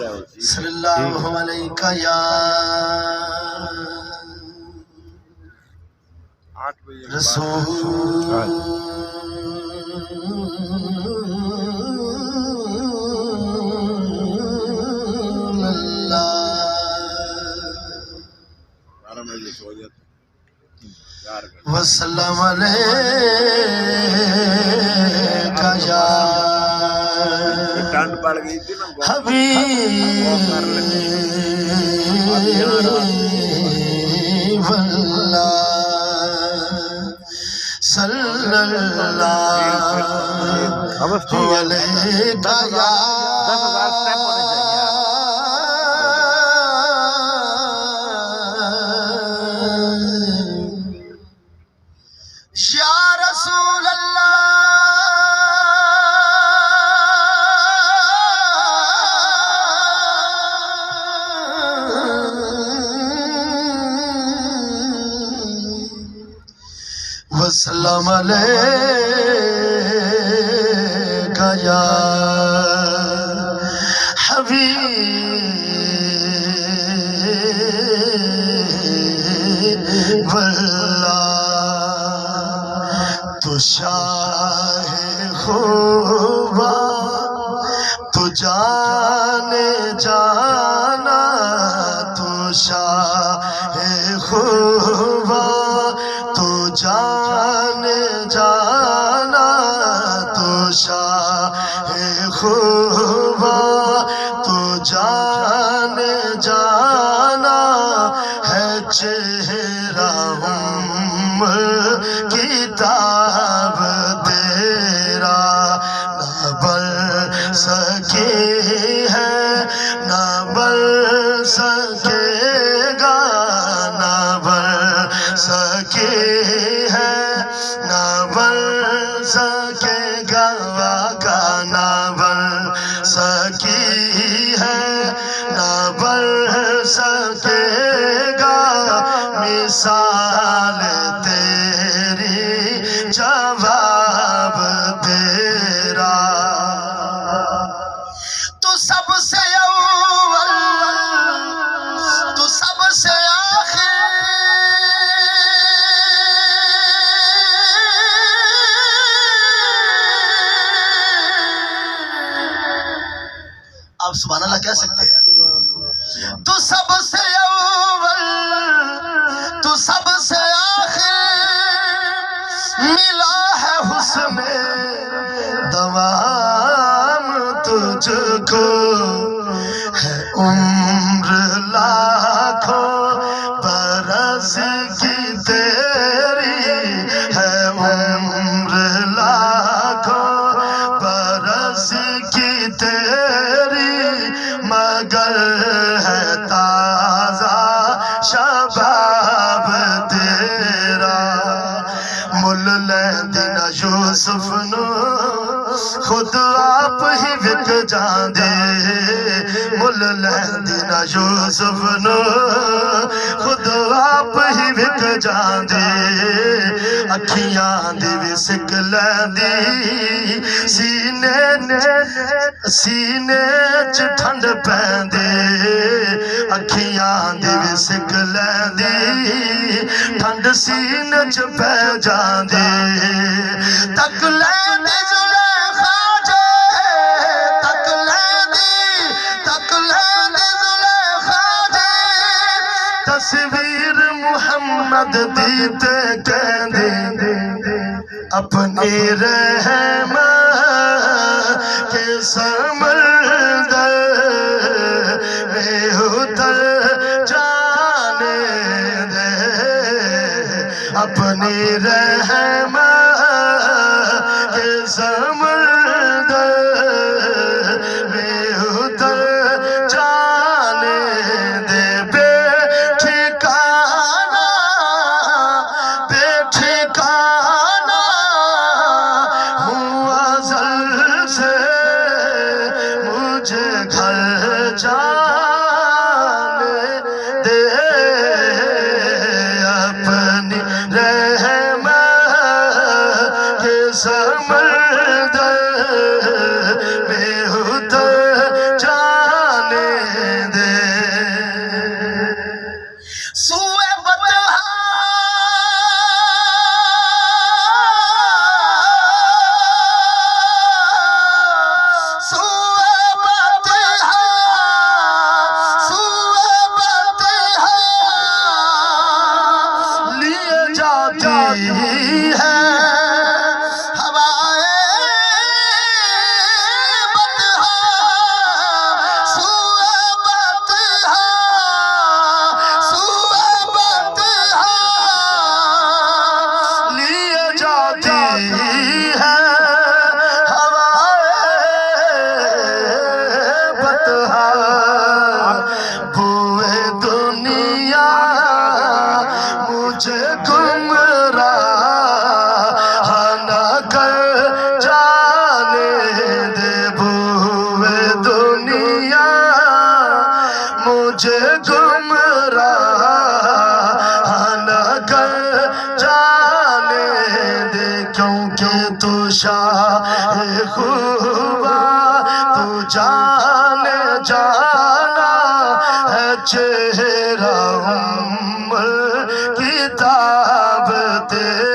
صلی اللہ علیہ یا رسول اللہ وسلم علیکہ یا حبیب اللہ صلی اللہ علیکہ یا رسول اللہ وسلم علیکہ یا حبیب اللہ تو شاہ خوبا تو جان جانا تو شاہ خوبا تو جان جانا تو شاہ خوبا تو جان جانا ہے چہرہ کتاب تیرا نہ بل سکے ہے نہ بل سکے گا نہ بل سکے ہے نہ بل سکے گا کا نہ بل سکی ہے نہ بل سکے گا مثال جواب تیرا تو سب سے اول تو سب سے آخر آپ سبحان اللہ کہہ سکتے ہیں تو سب سے اول تو سب سے آخر ملا ہے حسن دوام تجھ کو ہے عمر لاکھوں برس کی تیری ہے عمر لاکھوں برس کی تیری مگر ہے تازہ شباب تیرا مل لیندین یوسف نو خود آپ ہی وک جاندے مل لیندین یوسف نو خود آپ ہی وک جاندے اکھیاں دی بھی سک لیندی سینے چ ٹھنڈ پیندے اکھیاں دی بھی سک لیندی ٹھنڈ سینے چ پہ جاندے تک لیندی زلیخا جے تک لیندی زلیخا جے تصویر محمد دیتے کہندے اپنی رحم کے سمندر میں اتر جانے دے اپنی رحم کے سمندر میں اتر جانے دے بے ٹھکانہ ہوں ازل سے مجھے گھر جانے دے اپنی رحمت مجھے گمراہ نہ کر جانے دے، کیونکہ تو شاہ خوبا، تو جانے جانا ہے چہرہ کتاب تیرا